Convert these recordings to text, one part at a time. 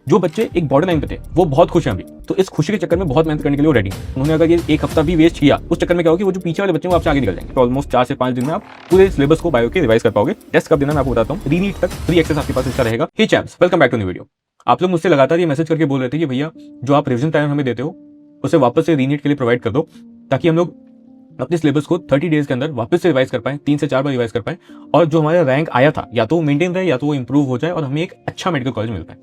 जो बच्चे एक बॉर्डर लाइन पे थे वो बहुत खुश हैं अभी, तो इस खुशी के चक्कर में बहुत मेहनत करने के लिए वो रेडी। उन्होंने अगर ये एक हफ्ता भी वेस्ट किया उस चक्कर में क्या होगा कि वो जो पीछे वाले बच्चे हैं वो आपसे आगे निकल जाएंगे। तो ऑलमोस्ट 4 से 5 दिन में आप पूरे सिलेबस को बायो के रिवाइज कर पाओगे। टेस्ट कब देना मैं आपको बताता हूँ। रीनीट तक फ्री एक्सेस आपके पास इसका रहेगा। Hey champs, welcome back to new video. आप लोग मुझसे लगातार ये मैसेज करके बोल रहे थे कि भैया जो आप रिविजन प्लान हमें देते हो उसे वापस से रीनीट के लिए प्रोवाइड कर दो, ताकि हम लोग अपने सिलेबस को 30 डेज के अंदर वापस से रिवाइज कर पाएं, 3 से 4 बार रिवाइज कर पाएं, और जो हमारा रैंक आया था या तो वो मेंटेन रहे या तो वो इंप्रूव हो जाए और हमें एक अच्छा मेडिकल कॉलेज मिल पाए।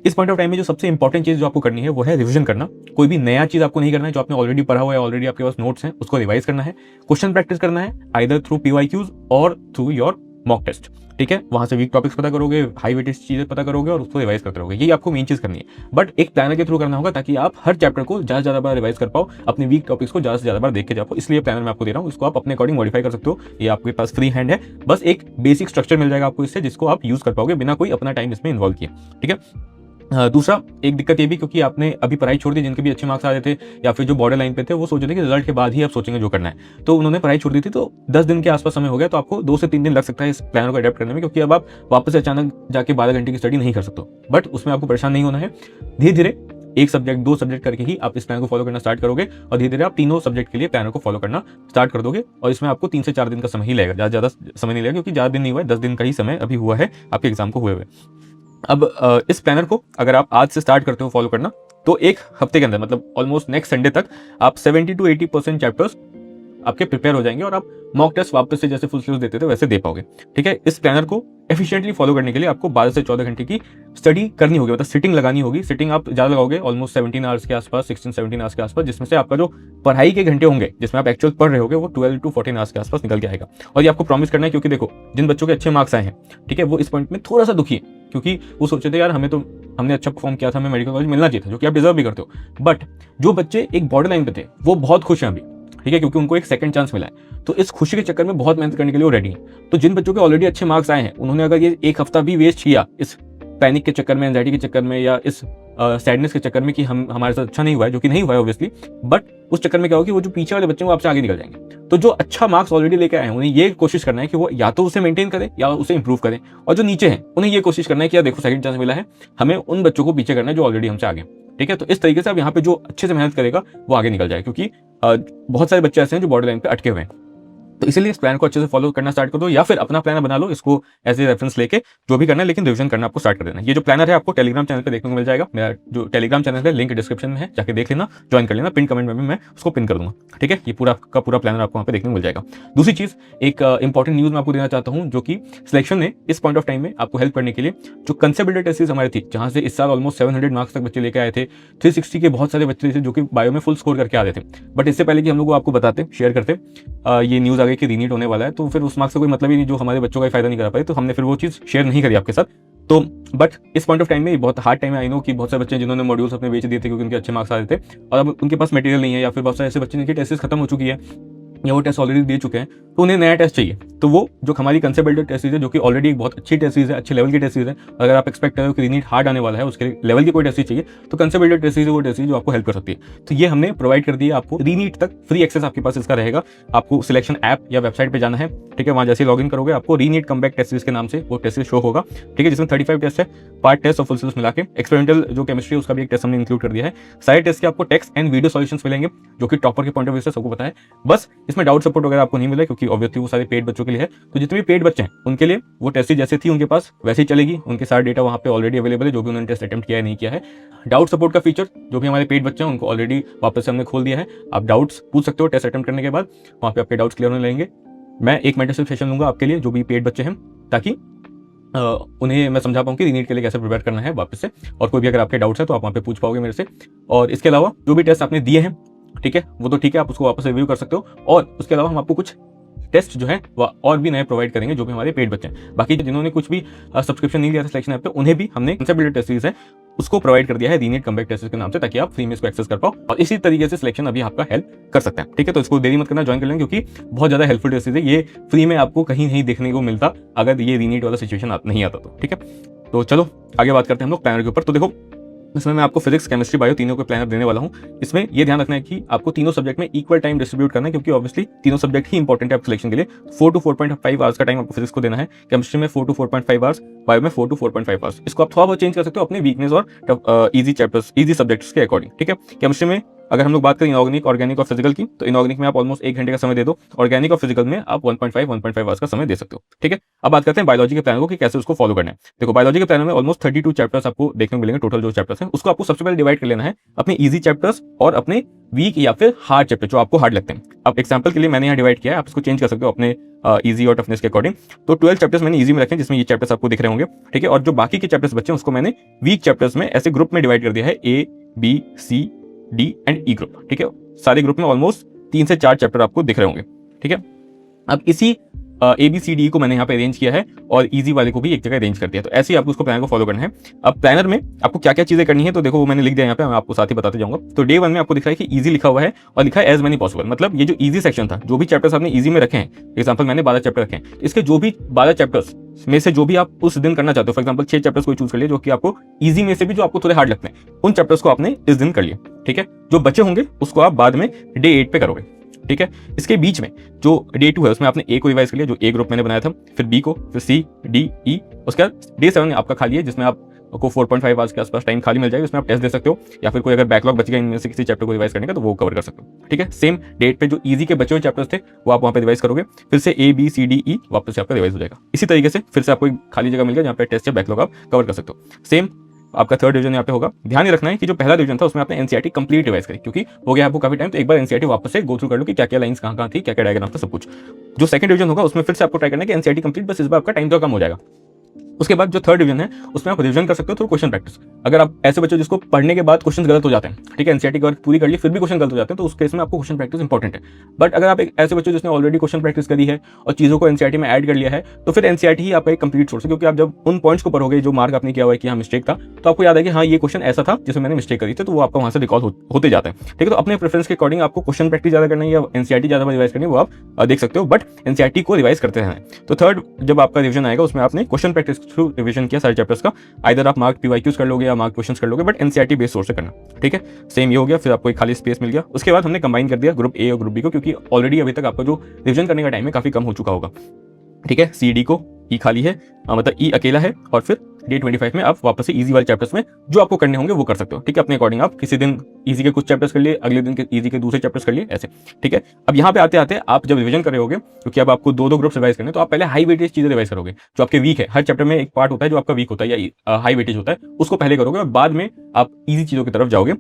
इस पॉइंट ऑफ टाइम में जो सबसे इंपॉर्टेंट चीज जो आपको करनी है वो है रिवीजन करना। कोई भी नया चीज आपको नहीं करना है, जो आपने ऑलरेडी पढ़ा हुआ है, ऑलरेडी आपके पास नोट्स हैं, उसको रिवाइज करना है। क्वेश्चन प्रैक्टिस करना है आइदर थ्रू पीवाईक्यूज और थ्रू योर मॉक टेस्ट। ठीक है, वहां से वीक टॉपिक्स पता करोगे, हाई वेटेज चीजें पता करोगे और उसको रिवाइज करते रहोगे। यही आपको मेन चीज करनी है, बट एक प्लानर के थ्रू करना होगा ताकि आप हर चैप्टर को ज्यादा से ज्यादा बार रिवाइज कर पाओ, अपने वीक टॉपिक्स को ज्यादा से ज्यादा बार देख के जाओ। इसलिए प्लानर मैं आपको दे रहा हूँ, इसको आप अपने अकॉर्डिंग मॉडिफाई कर सकते हो। ये आपके पास फ्री हैंड है, बस एक बेसिक स्ट्रक्चर मिल जाएगा आपको इससे, जिसको आप यूज कर पाओगे बिना कोई अपना टाइम इसमें इन्वॉल्व किए। ठीक है। दूसरा एक दिक्कत ये भी, क्योंकि आपने अभी पढ़ाई छोड़ दी, जिनके भी अच्छे मार्क्स आ रहे थे या फिर जो बॉर्डर लाइन पे थे वो सोच रहे थे कि रिजल्ट के बाद ही आप सोचेंगे जो करना है, तो उन्होंने पढ़ाई छोड़ दी थी। तो 10 दिन के आसपास समय हो गया, तो आपको 2 से 3 दिन लग सकता है इस प्लान को अडेप्ट करने में, क्योंकि अब आप वापस से अचानक जाके 12 घंटे की स्टडी नहीं कर सकते। बट उसमें आपको परेशान नहीं होना है। धीरे धीरे 1 सब्जेक्ट 2 सब्जेक्ट करके ही आप इस प्लान को फॉलो करना स्टार्ट करोगे, और धीरे धीरे आप तीनों सब्जेक्ट के लिए प्लान को फॉलो करना स्टार्ट कर दोगे। और इसमें आपको 3 से 4 दिन का समय ही लगेगा, ज्यादा समय नहीं लगेगा, क्योंकि ज्यादा दिन नहीं हुआ है, 10 दिन का ही समय अभी हुआ है आपके एग्जाम को हुए हुए। अब इस प्लानर को अगर आप आज से स्टार्ट करते हो फॉलो करना, तो 1 हफ्ते के अंदर, मतलब ऑलमोस्ट नेक्स्ट संडे तक, आप 70 to 80% चैप्टर्स आपके प्रिपेयर हो जाएंगे और आप मॉक टेस्ट वापस से जैसे फुल सिलेबस देते थे वैसे दे पाओगे। ठीक है। इस प्लानर को एफिशिएंटली फॉलो करने के लिए आपको 12 से 14 घंटे की स्टडी करनी होगी, मतलब सिटिंग लगानी होगी। सिटिंग आप ज्यादा लगाओगे, ऑलमोस्ट 17 आवर्स के आसपास, 16-17 आवर्स के आसपास, जिसमें से आपका जो पढ़ाई के घंटे होंगे जिसमें आप एक्चुअल पढ़ रहे होगे वो 12 to 14 आवर्स के आसपास निकल के आएगा। और ये आपको प्रॉमिस करना है, क्योंकि देखो जिन बच्चों के अच्छे मार्क्स आए हैं, ठीक है, वो इस पॉइंट में थोड़ा सा दुखी है, क्योंकि वो सोचे थे यार हमने अच्छा परफॉर्म किया था, हमें मेडिकल कॉलेज मिलना चाहिए था, जो कि आप डिजर्व भी करते हो। बट जो बच्चे एक बॉर्डर लाइन पे थे वो बहुत खुश हैं अभी, ठीक है, क्योंकि उनको एक सेकंड चांस मिला है। तो इस खुशी के चक्कर में बहुत मेहनत करने के लिए वो रेडी है। तो जिन बच्चों के ऑलरेडी अच्छे मार्क्स आए हैं, उन्होंने अगर ये 1 हफ्ता भी वेस्ट किया इस पैनिक के चक्कर में, एंजाइटी के चक्कर में, या इस सैडनेस के चक्कर में कि हमारे साथ अच्छा नहीं हुआ है, जो कि नहीं हुआ है ऑब्वियसली, बट उस चक्कर में क्या होगा कि वो जो पीछे वाले बच्चे हैं वो आपसे आगे निकल जाएंगे। तो जो अच्छा मार्क्स ऑलरेडी लेके आए हैं उन्हें ये कोशिश करना है कि वो या तो उसे मेंटेन करें या उसे इंप्रूव करें, और जो नीचे हैं उन्हें ये कोशिश करना है कि यार देखो सेकंड चांस मिला है, हमें उन बच्चों को पीछे करना है जो ऑलरेडी हमसे आगे। ठीक है। तो इस तरीके से अब यहाँ पे जो अच्छे से मेहनत करेगा वो आगे निकल जाए, क्योंकि बहुत सारे बच्चे ऐसे हैं जो बॉर्डर लाइन पे अटके हुए हैं। तो इसीलिए इस प्लान को अच्छे से फॉलो करना स्टार्ट कर दो, या फिर अपना प्लान बना लो, इसको एज ए रेफरेंस लेके जो भी करना है, लेकिन रिवीजन करना आपको स्टार्ट कर देना है। ये जो प्लानर है आपको टेलीग्राम चैनल पे देखने को मिल जाएगा। मेरा जो टेलीग्राम चैनल है लिंक डिस्क्रिप्शन में है, जाके देख लेना, ज्वाइन कर लेना। पिन कमेंट में भी मैं उसको पिन कर दूंगा। ठीक है। ये पूरा का पूरा प्लानर आपको वहाँ पे देखने को मिल जाएगा। दूसरी चीज, एक इंपॉर्टेंट न्यूज मैं आपको देना चाहता हूँ, जो कि सिलेक्शन ने इस पॉइंट ऑफ टाइम में आपको हेल्प करने के लिए जो कंसेप्ट बिल्डर टेस्ट हमारी थी, जहां से इस साल ऑलमोस्ट 700 मार्क्स तक बच्चे लेके आए थे, 360 के बहुत सारे बच्चे थे जो कि बायो में फुल स्कोर करके आ रहे थे। बट इससे पहले कि हम लोग आपको बताते, शेयर करते, ये न्यूज आ गई कि रीनीट होने वाला है, तो फिर उस मार्क्स का कोई मतलब ही नहीं, जो हमारे बच्चों का फायदा नहीं करा पाए, तो हमने फिर वो चीज शेयर नहीं करी आपके साथ। तो बट इस पॉइंट ऑफ टाइम में बहुत हार्ड टाइम है। आई नो कि बहुत सारे बच्चे जिन्होंने मॉड्यूल्स अपने बेच दिए थे क्योंकि उनके अच्छे मार्क्स आ रहे थे, और अब उनके पास मटेरियल नहीं है, या फिर बहुत सारे ऐसे बच्चे जिनकी टेस्ट खत्म हो चुकी है या वो टेस्ट ऑलरेडी दे चुके हैं, तो उन्हें नया टेस्ट चाहिए। तो वो जो हमारी कंसेप्ट बिल्डर टेस्ट सीरीज है, जो कि ऑलरेडी एक बहुत अच्छी टेस्ट सीरीज है, अच्छे लेवल की टेस्ट सीरीज है, अगर आप एक्सपेक्ट करो कि रीनीट हार्ड आने वाला है, उसके लेवल की कोई टेस्ट सीरीज चाहिए, तो कंसेप्ट बिल्डर टेस्ट सीरीज वो टेस्ट सीरीज जो आपको हेल्प कर सकती है। तो ये हमने प्रोवाइड कर दी है आपको। रीनीट तक फ्री एक्सेस आपके पास इसका रहेगा। आपको सिलेक्शन ऐप या वेबसाइट पे जाना है, ठीक है, वहां जैसे लॉग इन करोगे आपको रीनीट कमबैक टेस्ट सीरीज के नाम से वो टेस्ट सीरीज शो होगा। ठीक है, जिसमें 35 टेस्ट है, पार्ट टेस्ट और फुल सिलेबस मिला के। एक्सपेरिमेंटल जो केमिस्ट्री उसका भी एक टेस्ट हमने इंक्लूड कर दिया है। सारे टेस्ट के आपको टेक्स्ट एंड वीडियो सॉल्यूशंस मिलेंगे, जो कि टॉपर के पॉइंट ऑफ व्यू से सबको पता है। बस इसमें डाउट सपोर्ट वगैरह आपको नहीं मिला, क्योंकि ऑब्वियसली वो सारे पेड बच्चों के लिए है। तो जितने भी पेड बच्चे हैं उनके लिए वो टेस्ट जैसे थी उनके पास वैसे ही चलेगी। उनके सारे डेटा वहाँ पे ऑलरेडी अवेलेबल है, जो भी उन्होंने टेस्ट अटेम्प्ट किया है नहीं किया है। डाउट सपोर्ट का फीचर जो भी हमारे पेड बच्चे हैं उनको ऑलरेडी वापस से हमने खोल दिया है। आप डाउट्स पूछ सकते हो टेस्ट अटेम्प्ट करने के बाद, वहाँ पे आपके डाउट्स क्लियर होने लगेंगे। मैं एक मेंटरशिप सेशन लूंगा आपके लिए, जो भी पेड बच्चे हैं, ताकि उन्हें मैं समझा पाऊँ कि रीनीट के लिए कैसे प्रिपेयर करना है वापस से। और कोई भी अगर आपके डाउट्स है तो आप वहाँ पे पूछ पाओगे मेरे से। और इसके अलावा जो भी टेस्ट आपने दिए हैं, ठीक है, वो तो ठीक है, आप उसको वापस रिव्यू कर सकते हो। और उसके अलावा हम आपको कुछ टेस्ट जो है वह और भी नए प्रोवाइड करेंगे, जो भी हमारे पेड बच्चे हैं। बाकी जिन्होंने कुछ भी सब्सक्रिप्शन नहीं लिया था सिलेक्शन ऐप पे, उन्हें भी हमने कंसेप्ट बिल्डर टेस्ट सीरीज है उसको प्रोवाइड कर दिया है रीनीट कमबैक टेस्ट के नाम से, ताकि आप फ्री में इसको एक्सेस कर पाओ। और इसी तरीके से सिलेक्शन अभी आपका हेल्प कर सकता है। ठीक है, तो इसको देरी मत करना, ज्वाइन कर लेना, क्योंकि बहुत ज्यादा हेल्पफुल टेस्ट सीरीज है। ये फ्री में आपको कहीं नहीं देखने को मिलता अगर ये रीनीट वाला सिचुएशन नहीं आता तो। ठीक है, तो चलो आगे बात करते हैं हम लोग प्लानर के ऊपर। तो देखो इसमें मैं आपको फिजिक्स, केमिस्ट्री, बायो तीनों को प्लानर देने वाला हूँ। इसमें ये ध्यान रखना है कि आपको तीनों सब्जेक्ट में इक्वल टाइम डिस्ट्रीब्यूट करना है, क्योंकि ऑब्वियसली तीनों सब्जेक्ट ही इंपॉर्टेंट है आपके सिलेक्शन के लिए। 4 to 4.5 आवर्स का टाइम आपको फिजिक्स को देना है, केमिस्ट्री में 4 to 4.5 आवर्स, बायो में 4 to 4.5 आवर्स। इसको आप थोड़ा बहुत चेंज कर सकते हो अपने वीकनेस और ईजी चैप्टर्स, ईजी सब्जेक्ट्स के अकॉर्डिंग, ठीक है। केमिस्ट्री में अगर हम लोग बात करें इनऑर्गेनिक, ऑर्गेनिक और फिजिकल की, तो इनऑर्गेनिक में आप ऑलमोस्ट 1 घंटे का समय दे दो, ऑर्गेनिक और फिजिकल में आप 1.5 आवर्स का समय दे सकते हो, ठीक है। अब बात करते हैं बायोलॉजी के प्लान को कि कैसे उसको फॉलो करना है। देखो, बायोलॉजी के प्लान में ऑलमोस्ट 32 चैप्टर्स आपको देखने को मिलेंगे, टोटल जो चैप्टर्स हैं उसको आपको सबसे पहले डिवाइड कर लेना है अपने ईजी चैप्टर्स और अपने वीक या फिर हार्ड चैप्टर जो आपको हार्ड लगते हैं। अब एग्जांपल के लिए मैंने यहाँ डिवाइड किया है, आप इसको चेंज कर सकते हो अपने ईजी और टफनेस के अकॉर्डिंग। तो 12 चैप्टर्स मैंने ईजी में रखे हैं, जिसमें ये चैप्टर्स आपको दिख रहे होंगे, ठीक है। और जो बाकी के चैप्टर्स बचे हैं उसको मैंने वीक चैप्टर्स में ऐसे ग्रुप में डिवाइड कर दिया है, A, B, C, D and E group, ठीक है। सारे ग्रुप में ऑलमोस्ट 3 से 4 चैप्टर आपको दिख रहे होंगे, ठीक है। अब इसी ए बी सी डी को मैंने यहाँ पे अरेंज किया है और इजी वाले को भी एक जगह अरेंज कर दिया। तो ऐसे ही आपको उसको प्लान को फॉलो करना है। अब प्लानर में आपको क्या क्या चीजें करनी है, तो देखो वो मैंने लिख दिया यहाँ पे, मैं आपको साथ ही बताते जाऊंगा। तो डे 1 में आपको दिख रहा है कि इजी लिखा हुआ है और लिखा है एज मेनी पॉसिबल, मतलब ये जो इजी सेक्शन था, जो भी चैप्टर्स आपने इजी में रखे हैं, एग्जाम्पल मैंने 12 चैप्टर रखे हैं, इसके जो भी 12 चैप्टर्स में से जो भी आप उस दिन करना चाहते हो, फॉर एग्जाम्पल 6 चैप्टर्स कोई चूज कर लिए जो कि आपको इजी में से भी जो आपको थोड़े हार्ड लगते हैं, उन चैप्टर्स को आपने इस दिन कर लिया, ठीक है। जो बचे होंगे उसको आप बाद में डे 8 पे करोगे, ठीक है। इसके बीच में जो डे 2 है उसमें आपने ए को रिवाइज कर लिया, जो ए ग्रुप मैंने बनाया था, फिर बी को, फिर सी, डी, ई। उसके बाद डे 7 आपका खाली है, जिसमें आपको 4.5 आवर्स के आसपास टाइम खाली मिल जाएगा, इसमें आप टेस्ट दे सकते हो या फिर कोई अगर बैकलॉग बच गया इनमें से किसी चैप्टर को रिवाइज करने का तो वो कवर कर सकते हो, ठीक है। सेम डेट पे जो इजी के बचे हुए चैप्टर्स थे वो आप वहाँ पे रिवाइज करोगे, फिर से ए बी सी डी ई वापस से आपका रिवाइज हो जाएगा। इसी तरीके से फिर से आपको खाली जगह मिल गया जहाँ पे टेस्ट या बैकलॉग आप कवर कर सकते हो। सेम आपका थर्ड डिवीजन यहाँ पे होगा। ध्यान रखना है कि जो पहला डिवीजन था उसमें आपने एनसीईआरटी कंप्लीट रिवाइज करी, क्योंकि हो गया आपको काफी टाइम, तो एक बार एनसीईआरटी वापस से गो थ्रू कर लो कि क्या क्या लाइंस कहाँ थी, क्या क्या डायग्राम था, सब कुछ। जो सेकंड डिवीजन होगा उसमें फिर से आपको ट्राई करना है कि एनसीईआरटी कंप्लीट, बस इस बार आपका टाइम तो कम हो जाएगा। उसके बाद जो थर्ड डिवीजन है उसमें आप रिवीजन कर सकते हो थ्रू क्वेश्चन प्रैक्टिस। अगर आप ऐसे बच्चों जिसको पढ़ने के बाद क्वेश्चन गलत हो जाते हैं, ठीक है, एनसीईआरटी की पूरी कर ली फिर भी क्वेश्चन गलत हो जाते हैं, तो उस केस में आपको क्वेश्चन प्रैक्टिस इंपॉर्टेंट है। बट अगर आप एक ऐसे बच्चों जिसने ऑलरेडी क्वेश्चन प्रैक्टिस करी है और चीज़ों को एनसीईआरटी में ऐड कर लिया है, तो फिर एनसीईआरटी ही आपका एक कंप्लीट सोर्स है, क्योंकि आप जब उन पॉइंट्स को पढ़ोगे जो मार्क आपने किया हुआ है कि हाँ मिस्टेक था, तो आपको याद है कि हाँ ये क्वेश्चन ऐसा था जिसमें मैंने मिस्टेक करी थी, तो वो आपका वहाँ से रिकॉल होते जाता है, ठीक है। तो अपने प्रेफरेंस के अकॉर्डिंग आपको क्वेश्चन प्रैक्टिस ज़्यादा करना है या एनसीईआरटी ज़्यादा रिवाइज करनी है वो आप देख सकते हो, बट एनसीईआरटी को रिवाइज करते हैं। तो थर्ड जब आपका रिविजन आएगा उसमें आपने क्वेश्चन प्रैक्टिस थ्रू रिविजन किया सारे चैप्टर्स का, आइदर आप मार्क पीवाईक्यूज कर लोगे या मार्क क्वेश्चंस कर लोगे, बट एनसीईआरटी बेस्ड सोर्स से करना, ठीक है। सेम ये हो गया, फिर आपको एक खाली स्पेस मिल गया। उसके बाद हमने कंबाइन कर दिया ग्रुप ए और ग्रुप बी को, क्योंकि ऑलरेडी अभी तक आपका जो रिविजन करने का टाइम है काफी कम हो चुका होगा, ठीक है। सी डी को ई खाली है, मतलब ई अकेला है, और फिर डे 25 में आप वापस से इजी वाले चैप्टर्स में जो आपको करने होंगे वो कर सकते हो, ठीक है। अपने अकॉर्डिंग आप किसी दिन इजी के कुछ चैप्टर्स कर लिए, अगले दिन के इजी के दूसरे चैप्टर्स कर लिए, ऐसे, ठीक है। अब यहाँ पे आते आते आप जब रिवीजन कर रहे होगे, क्योंकि अब आपको दो ग्रुप्स रिवाइज करने, तो आप पहले हाई वेटेज चीजें रिवाइज करोगे, जो आपके वीक है। हर चैप्टर में एक पार्ट होता है जो आपका वीक होता है या हाई वेटेज होता है, उसको पहले करोगे और बाद में आप इजी चीजों की तरफ जाओगे।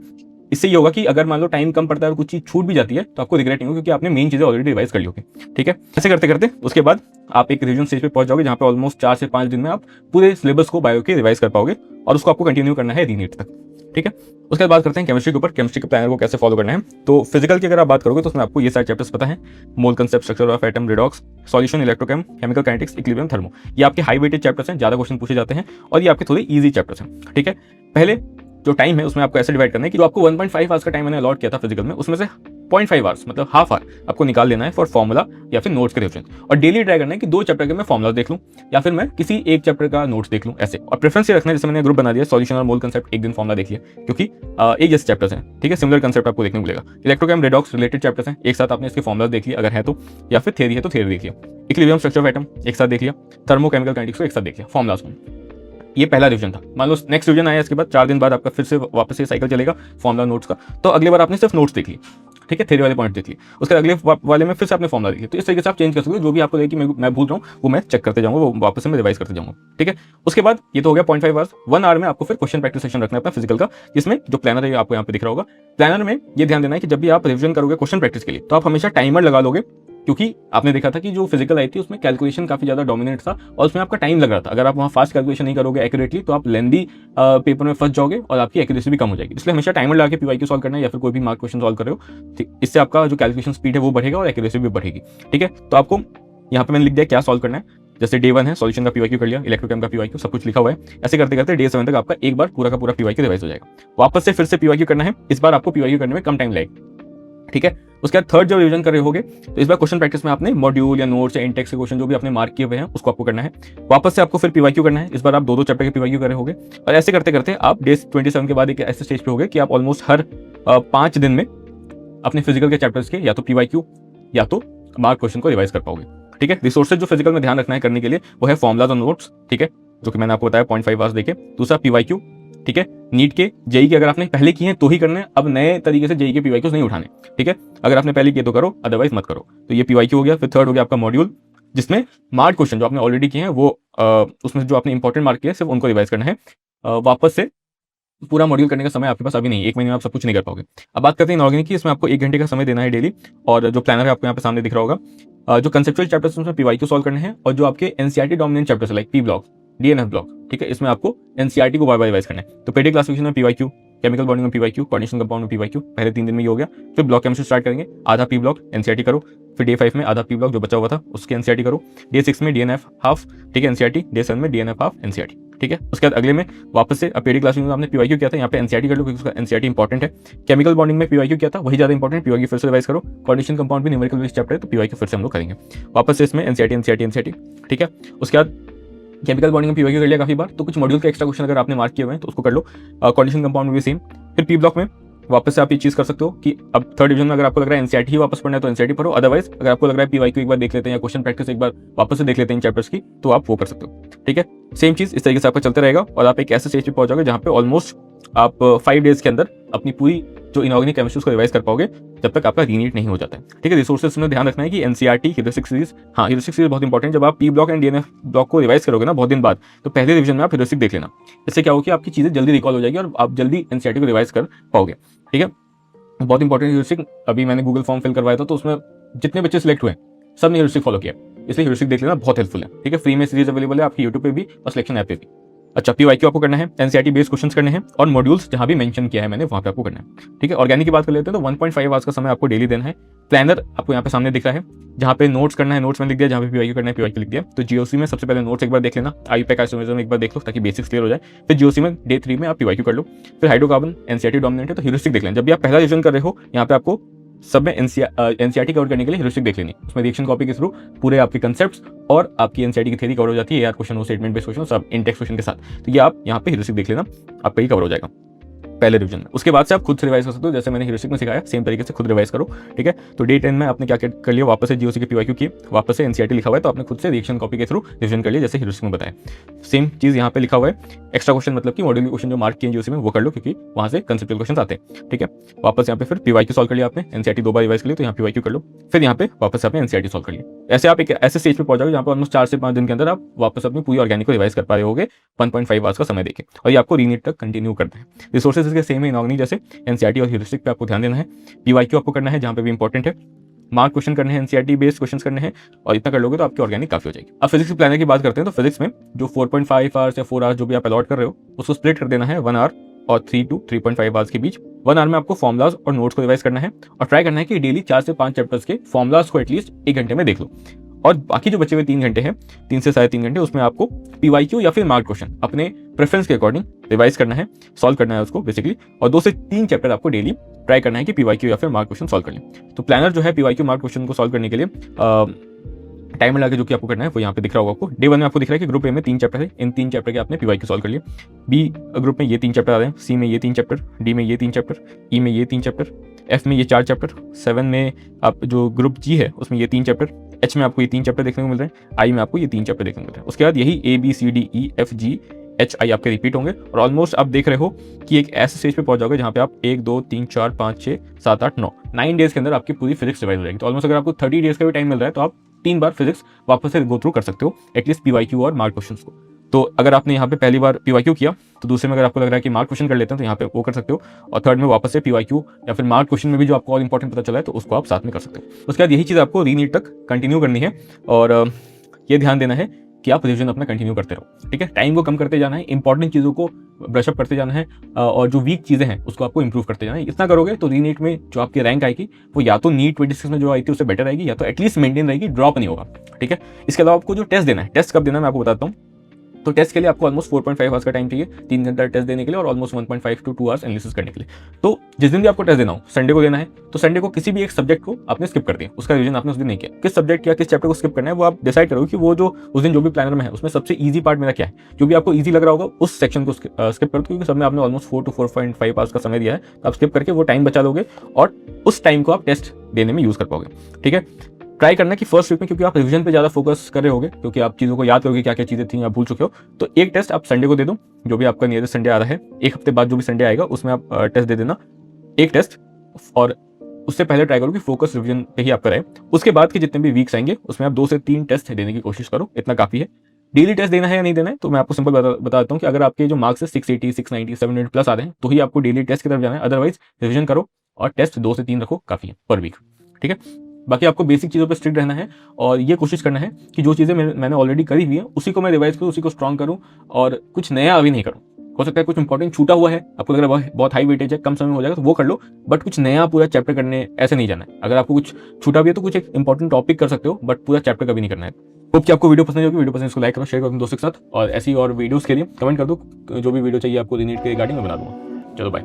इससे ये होगा कि अगर मान लो टाइम कम पड़ता है और कुछ चीज छूट भी जाती है तो आपको रिग्रेट नहीं होगा, क्योंकि आपने मेन चीजें ऑलरेडी रिवाइज कर ली होगी, ठीक है। ऐसे करते करते उसके बाद आप एक रिवीजन स्टेज पे पहुंच जाओगे जहां पे ऑलमोस्ट 4 से 5 दिन में आप पूरे सिलेबस को बायो के रिवाइज कर पाओगे, और उसको आपको कंटिन्यू करना है रीनीट तक, ठीक है। उसके बाद बात करते हैं केमिस्ट्री के ऊपर, केमिस्ट्री के प्लानर को कैसे फॉलो करना है। तो फिजिकल की अगर आप बात करोगे तो उसमें आपको ये सारे चैप्टर्स पता है, mole concept, structure of atom, redox, solution, electrochem, chemical kinetics, equilibrium, thermo. ये आपके हाई वेटेड चैप्टर्स हैं, ज्यादा क्वेश्चन पूछे जाते हैं और ये आपके थोड़े ईजी चैप्टर्स हैं, ठीक है। पहले जो टाइम है उसमें आपको ऐसे डिवाइड करना है कि जो आपको 1.5 आवर्स का टाइम मैंने अलॉट किया था फिजिकल में, उसमें से 0.5 आवर्स मतलब हाफ आवर आपको निकाल लेना है फॉर फॉर्मूला या फिर नोट्स के रिविजन, और डेली ट्राई करना है कि 2 चैप्टर के मैं फॉर्मूला देख लूं या फिर मैं किसी एक चैप्टर का नोट्स देख लूं, ऐसे। और प्रेफरेंस ये रखना है, जैसे मैंने ग्रुप बना दिया सॉल्यूशन और मोल कंसेप्ट, एक दिन फॉर्मूला देख लिया, क्योंकि एक जैसे चैप्टर्स हैं, ठीक है, सिमिलर कंसेप्ट आपको देखने को मिलेगा। इलेक्ट्रोकेम, रिडॉक्स रिलेटेड चैप्टर्स हैं, एक साथ आपने इसके फॉर्मूला देख लिया अगर है तो, या फिर थ्योरी है तो थ्योरी देख लिया। इक्विलिब्रियम, स्ट्रक्चर ऑफ एटम एक साथ देख लिया, थर्मो केमिकल काइनेटिक्स को एक साथ देख लिया फॉर्मूलाज को। ये पहला रिवीजन था। मान लो नेक्स्ट रिवीजन आया, इसके बाद 4 दिन बाद आपका फिर से वापस से साइकिल चलेगा फॉर्मूला नोट्स का, तो अगले बार आपने सिर्फ नोट्स देख ली, ठीक है, थ्योरी वाले पॉइंट देख लिए, उसके अगले वाले में फिर से आपने फॉर्मूला देखिए। तो इस तरीके से आप चेंज कर सकते हो, जो भी आपको लगे कि मैं भूल रहा हूँ वो मैं चेक करते जाऊंगा, वो वापस से मैं रिवाइज करते जाऊंगा, ठीक है। उसके बाद ये तो हो गया 0.5 आवर्स। 1 आवर में आपको फिर क्वेश्चन प्रैक्टिस सेशन रखना है अपना फिजिकल का, जिसमें जो प्लानर है आपको यहाँ पे दिख रहा होगा। प्लानर में ये ध्यान देना है कि जब भी आप रिविजन करोगे क्वेश्चन प्रैक्टिस के लिए, तो आप हमेशा टाइमर लगा लोगे, क्योंकि आपने देखा था कि जो फिजिकल आई थी उसमें कैलकुलेशन काफी ज्यादा डोमिनेट था और उसमें आपका टाइम लग रहा था। अगर आप वहाँ फास्ट कैलकुलेशन नहीं करोगे एक्यूरेटली तो आप लेंदी पेपर में फंस जाओगे और आपकी एक्यूरेसी भी कम हो जाएगी। इसलिए हमेशा टाइमर लगा के पीवाईक्यू सॉल्व करना है या फिर कोई भी मार्क क्वेश्चन सॉल्व कर रहे हो, ठीक, इससे आपका जो कैलकुलेशन स्पीड है वो बढ़ेगा और एक्यूरेसी भी बढ़ेगी, ठीक है। तो आपको यहाँ पे मैंने लिख दिया क्या सॉल्व करना है। जैसे डे 1 है सॉल्यूशन का पीवाईक्यू कर लिया, इलेक्ट्रोकेम का पीवाईक्यू, सब कुछ लिखा हुआ है। ऐसे करते करते डे 7 तक आपका एक बार पूरा का पूरा पीवाईक्यू रिवाइज हो जाएगा। वापस से फिर से पीवाईक्यू करना है, इस बार आपको पीवाईक्यू करने में कम टाइम लगेगा, ठीक है। उसके बाद थर्ड जब रिवीजन कर रहे होगे तो इस बार क्वेश्चन प्रैक्टिस में आपने मॉड्यूल या नोट्स या इंटेक्स के क्वेश्चन जो भी आपने मार्क किए हुए हैं उसको आपको करना है। वापस से आपको फिर पीवाईक्यू करना है। इस बार आप दो चैप्टर के पीवाईक्यू कर रहे होगे और ऐसे करते करते आप डे 27 के बाद एक ऐसे स्टेज पे होगे कि आप ऑलमोस्ट हर 5 दिन में अपने फिजिकल के चैप्टर्स के या तो पीवाईक्यू या तो मार्क क्वेश्चन को रिवाइज कर पाओगे। ठीक है। रिसोर्सेज जो फिजिकल में ध्यान रखना है करने के लिए वो है फॉर्मुलाज और नोट्स, ठीक है, जो कि मैंने आपको बताया 0.5 आवर्स देके। दूसरा पीवाईक्यू, ठीक है, नीट के जेई के अगर आपने पहले किए हैं तो ही करने, अब नए तरीके से जेई के पीवाईक्यूज नहीं उठाने। ठीक है। अगर आपने पहले किए तो करो, अदरवाइज मत करो। तो ये पीवाईक्यू हो गया। फिर थर्ड हो गया आपका मॉड्यूल, जिसमें मार्क क्वेश्चन जो आपने ऑलरेडी किए हैं वो उसमें जो आपने इंपॉर्टेंट मार्क किए सिर्फ उनको रिवाइज करना है। वापस से पूरा मॉड्यूल करने का समय आपके पास अभी नहीं है, 1 महीने में आप सब कुछ नहीं कर पाओगे। अब बात करते हैं इनऑर्गेनिक की। इसमें आपको 1 घंटे का समय देना है डेली, और जो प्लानर है आपको यहाँ पे सामने दिख रहा होगा। जो कंसेप्चुअल चैप्टर्स उसमें पीवाईक्यू सॉल्व करने हैं, और जो आपके NCERT dominant chapters like P block, DNF block, ठीक है, इसमें आपको एनसीईआरटी को बार बार रिवाइज करना है। तो पेडिक क्लासिफिकेशन में पीवाईक्यू, केमिकल बॉन्डिंग में पीवाईक्यू, कोऑर्डिनेशन कंपाउंड में पीवाईक्यू, पहले 3 दिन में ये हो गया। फिर ब्लॉक केमिस्ट्री स्टार्ट करेंगे, आधा पी ब्लॉक एनसीईआरटी करो। फिर डे 5 में आधा पी ब्लॉक जो बचा हुआ था उसके एनसीईआरटी करो। डे 6 में डीएनएफ हाफ, ठीक है, एनसीईआरटी। डे 7 में डीएनएफ हाफ एनसीईआरटी, ठीक है। उसके बाद अगले में वापस से पेडिक क्लास में आपने पीवाईक्यू किया था, यहाँ पे एनसीईआरटी कर लो क्योंकि उसका एनसीईआरटी इंपॉर्टेंट है। केमिकल बॉन्डिंग में पीवाईक्यू किया था, वही ज्यादा इंपॉर्टेंट, पीवाईक्यू फिर से रिवाइज करो। कोऑर्डिनेशन कंपाउंड भी न्यूमेरिकल बेस्ड चैप्टर है तो पीवाईक्यू फिर से हम लोग करेंगे। वापस से इसमें एनसीईआरटी एनसीईआरटी एनसीईआरटी, ठीक है। उसके बाद केमिकल बॉन्डिंग में पीवाईक्यू कर लिया काफी बार, तो कुछ मॉड्यूल के एक्स्ट्रा क्वेश्चन अगर आपने मार्क किए हुए हैं तो उसको कर लो। कोऑर्डिनेशन कंपाउंड में भी सेम। फिर पी ब्लॉक में वापस से आप ये चीज कर सकते हो कि अब थर्ड डिवीजन में अगर आपको लग रहा है एनसीईआरटी ही वापस पढ़ना है तो एनसीईआरटी पढ़ो, अदरवाइज अगर आपको लग रहा है पीवाईक्यू एक बार देख लेते हैं या क्वेश्चन प्रैक्टिस एक बार वापस से देख लेते हैं इन चैप्टर्स की, तो आप वो कर सकते हो। ठीक है। सेम चीज इस तरीके से आपका चलते रहेगा और आप एक ऐसे स्टेज पे पहुंच जाओगे जहां पे ऑलमोस्ट आप 5 डेज के अंदर अपनी पूरी जो इनऑर्गेनिक केमिस्ट्री को रिवाइज कर पाओगे जब तक आपका रीनीट नहीं हो जाता है। ठीक है। रिसोर्सेज में ध्यान रखना है कि एनसीईआरटी, ह्यूरिस्टिक सीरीज, हाँ ह्यूरिस्टिक सीरीज बहुत इंपॉर्टेंट। जब आप P block and DNF block को रिवाइज करोगे ना बहुत दिन बाद, तो पहले रिवीजन में आप ह्यूरिस्टिक देख लेना। इससे क्या होगा कि आपकी चीजें जल्दी रिकॉल हो जाएगी और आप जल्दी एनसीईआरटी को रिवाइज कर पाओगे। ठीक है। बहुत इंपॉर्टेंट ह्यूरिस्टिक, अभी मैंने गूगल फॉर्म फिल करवाया था तो उसमें जितने बच्चे सिलेक्ट हुए सब ने ह्यूरिस्टिक फॉलो किया, इसलिए ह्यूरिस्टिक देख लेना बहुत हेल्पफुल है। ठीक है। फ्री में सीरीज अवेलेबल है आपकी यूट्यूब पे भी और सिलेक्शन ऐप पे भी। अच्छा, पीवाईक्यू आपको करना है, एनसीईआरटी बेस्ड क्वेश्चंस करने हैं और मॉड्यूल्स जहां भी मेंशन किया है मैंने वहां पे आपको करना है। ठीक है। ऑर्गेनिक की बात कर लेते हैं तो 1.5 आवर्स का समय आपको डेली देना है। प्लानर आपको यहाँ पे सामने दिख रहा है, जहाँ पे नोट्स करना है नोट्स में लिख दिया, जहाँ पे पीवाईक्यू करना है पीवाईक्यू लिख दिया। तो जीओसी में सबसे पहले नोट्स एक बार देख लेना, आईयूपैक आइसोमेरिज्म एक बार देख लो ताकि बेसिक्स क्लियर हो जाए। फिर जीओसी में डे 3 में आप पीवाईक्यू कर लो। फिर हाइड्रोकार्बन एनसीईआरटी डोमिनेंट है तो ह्यूरिस्टिक देख लेना। जब भी आप पहला रिवीजन कर रहे हो यहाँ पे आपको सब में एनसीईआरटी कवर करने के लिए ह्यूरिस्टिक देख लेनी, उसमें रिएक्शन कॉपी के थ्रू पूरे आपके कंसेप्ट्स और आपकी एनसीईआरटी की थ्योरी कवर हो जाती है, यार क्वेश्चन हो स्टेटमेंट बेस्ड क्वेश्चन सब इंटेक्स क्वेश्चन के साथ। तो ये आप यहाँ पे ह्यूरिस्टिक देख लेना, आपका ही कवर हो जाएगा पहले रिवीजन में। उसके बाद से आप खुद से रिवाइज कर सकते हो, जैसे मैंने ह्यूरिस्टिक में सिखाया सेम तरीके से खुद रिवाइज करो। ठीक है। तो डे 10 में आपने क्या कर लिया, वापस से जीओसी के पीवाईक्यू किए, वापस से एनसीईआरटी लिखा हुआ है तो आपने खुद से रिएक्शन कॉपी के थ्रू रिवीजन कर लिया जैसे ह्यूरिस्टिक में बताया। सेम चीज यहाँ पे लिखा हुआ है, एक्स्ट्रा क्वेश्चन मतलब कि मॉड्यूल क्वेश्चन जो मार्क किए जीओसी में वो कर लो क्योंकि वहां से कंसेप्चुअल क्वेश्चन आते हैं। ठीक है। वापस यहाँ पे फिर पीवाईक्यू सॉल्व कर लिया आपने, एनसीईआरटी 2 बार रिवाइज कर लिया तो यहाँ पीवाईक्यू कर लो। फिर यहाँ पे वापस आपने एनसीईआरटी सॉल्व कर लिया। ऐसे आप एक ऐसे स्टेज पे पहुंच जाओगे जहाँ पे ऑलमोस्ट 4 से 5 दिन के अंदर आप वापस अपनी पूरी ऑर्गेनिक को रिवाइज कर पा रहे होगे 1.5 आवर्स का समय देके, और ये आपको रीनीट तक कंटिन्यू करना है। रिसोर्सेज इसके सेम है इनऑर्गेनिक जैसे, एनसीईआरटी और ह्यूरिस्टिक पे आपको ध्यान देना है। पीवाईक्यू आपको करना है जहाँ पे भी इंपॉर्टेंट है, मार्क क्वेश्चन करने हैं, एनसीईआरटी बेस्ड क्वेश्चंस करने हैं, और इतना कर लोगे तो आपकी ऑर्गेनिक काफी हो जाएगी। अब फिजिक्स के प्लानर की बात करते हैं तो फिजिक्स में जो 4.5 आवर्स या 4 आवर्स जो भी आप अलॉट कर रहे हो उसको स्प्लिट कर देना है 1 आवर और 3 to 3.5 आवर्स के बीच। 1 आवर में आपको फॉर्मुलाज और नोट्स को रिवाइज करना है और ट्राई करना है कि डेली 4 से 5 चैप्टर्स के फॉर्मुलाज को एटलीस्ट 1 घंटे में देख लो, और बाकी जो बचे हुए 3 घंटे हैं, 3 से 3.5 घंटे, उसमें आपको पीवाईक्यू या फिर मार्क क्वेश्चन अपने प्रेफरेंस के अकॉर्डिंग रिवाइज करना है, सॉल्व करना है उसको बेसिकली, और 2 से 3 चैप्टर आपको डेली ट्राई करना है कि पीवाईक्यू या फिर मार्क क्वेश्चन सॉल्व कर लें। तो प्लानर जो है पीवाईक्यू मार्क क्वेश्चन को सॉल्व करने के लिए टाइम लगा के जो कि आपको करना है वो यहाँ पे दिख रहा होगा आपको। डे 1 में आपको दिख रहा है कि ग्रुप ए में 3 चैप्टर है, इन 3 चैप्टर के आपने पीवाईक्यू सॉल्व कर लिए। बी ग्रुप में ये 3 चैप्टर आ रहे हैं, सी में ये 3 चैप्टर, डी में ये 3 चैप्टर, ई में ये 3 चैप्टर, एफ में ये 4 चैप्टर, 7 में आप जो ग्रुप जी है उसमें ये 3 चैप्टर, एच में आपको ये 3 चैप्टर देखने को मिल रहे हैं, आई में आपको ये 3 चैप्टर देखने को मिल रहे हैं। उसके बाद यही A B C D E F G H I आपके रिपीट होंगे और ऑलमोस्ट आप देख रहे हो कि एक ऐसे स्टेज पे पहुंच जाओगे जहां पे आप 1 2 3 4 5 6 7 8 9 डेज के अंदर आपकी पूरी फिजिक्स रिवाइज हो जाएगी। तो ऑलमोस्ट अगर आपको 30 डेज का भी टाइम मिल रहा है तो आप 3 बार फिजिक्स वापस से गो थ्रू कर सकते हो एटलीस्ट पीवाईक्यू और मार्क क्वेश्चंस को। तो अगर आपने यहाँ पे पहली बार पीवाईक्यू किया तो दूसरे में अगर आपको लग रहा है कि मार्क क्वेश्चन कर लेते हैं तो यहाँ पे वो कर सकते हो, और थर्ड में वापस से पीवाईक्यू या फिर मार्क क्वेश्चन में भी जो आपको और इंपॉर्टेंट पता चला है तो उसको आप साथ में कर सकते हो। उसके बाद यही चीज़ आपको रीनीट तक कंटिन्यू करनी है और ये ध्यान देना है कि आप रिविजन अपना कंटिन्यू करते रहो। ठीक है। टाइम को कम करते जाना है, इंपॉर्टेंट चीज़ों को ब्रशअप करते जाना है और जो वीक चीज़ें हैं उसको आपको इंप्रूव करते जाना है। इतना करोगे तो रीनीट में जो आपकी रैंक आएगी वो या तो नीट 26 में जो आई थी उससे बेटर आएगी या तो एटलीस्ट मेंटेन रहेगी, ड्रॉप नहीं होगा। ठीक है। इसके अलावा आपको जो टेस्ट देना है, टेस्ट कब देना है मैं आपको बताता हूँ। तो टेस्ट के लिए आपको ऑलमोस्ट 4.5 आवर्स का टाइम चाहिए, 3 घंटा टेस्ट देने के लिए और ऑलमोस्ट 1.5 to 2 आवर्स एनालिसिस करने के लिए। तो जिस दिन भी आपको टेस्ट देना हो, संडे को देना है, तो संडे को किसी भी एक सब्जेक्ट को आपने स्किप कर दिया, उसका रिवीजन आपने उस दिन नहीं किया। किस सब्जेक्ट या किस चैप्टर को स्किप करना है वो आप डिसाइड करो कि वो जो उस दिन जो भी प्लानर में है उसमें सबसे ईजी पार्ट मेरा क्या है, जो भी आपको ईजी लग रहा होगा उस सेक्शन को स्किप करो, क्योंकि सब में आपने ऑलमोस्ट 4 to 4.5 आवर्स का समय दिया है, तो आप स्किप करके वो टाइम बचा लोगे और उस टाइम को आप टेस्ट देने में यूज कर पाओगे। ठीक है, ट्राई करना कि फर्स्ट वीक में, क्योंकि आप रिवीजन पे ज़्यादा फोकस कर रहे होगे, क्योंकि आप चीज़ों को याद करोगे क्या क्या चीज़ें थी आप भूल चुके हो, तो एक टेस्ट आप संडे को दे दो, जो भी आपका नियरेस्ट संडे आ रहा है, एक हफ्ते बाद जो भी संडे आएगा उसमें आप टेस्ट दे देना एक टेस्ट, और उससे पहले ट्राई करो कि फोकस रिवीजन पे ही आपका रहे। उसके बाद के जितने भी वीक्स आएंगे उसमें आप 2 से 3 टेस्ट देने की कोशिश करो, इतना काफ़ी है। डेली टेस्ट देना है या नहीं देना है, तो मैं आपको सिंपल बता देता हूँ कि अगर आपके जो मार्क्स है 680, 690, 700 प्लस आ रहे हैं तो ही आपको डेली टेस्ट की तरफ जाना है, अदरवाइज रिवीजन करो और टेस्ट 2 से 3 रखो, काफ़ी है पर वीक। ठीक है, बाकी आपको बेसिक चीज़ों पे स्ट्रिक्ट रहना है और ये कोशिश करना है कि जो चीज़ें मैंने ऑलरेडी करी हुई है उसी को मैं रिवाइज करूँ, उसी को स्ट्रॉन्ग करूँ और कुछ नया अभी नहीं करूँ। हो सकता है कुछ इंपॉर्टेंट छूटा हुआ है, आपको लग रहा है बहुत हाई वेटेज है, कम समय में हो जाएगा तो वो कर लो, बट कुछ नया पूरा चैप्टर करने ऐसे नहीं जाना है। अगर आपको कुछ छूटा भी है तो कुछ एक इंपॉर्टेंट टॉपिक कर सकते हो, बट पूरा चैप्टर कभी नहीं करना है। होप कि आपको वीडियो पसंद होगी, वीडियो पसंद इसको लाइक करो, शेयर करो अपने दोस्तों के साथ, और ऐसी और वीडियोस के लिए कमेंट कर दो, जो भी वीडियो चाहिए आपको रीनीट के रिगार्डिंग मैं बना दूंगा। चलो बाय।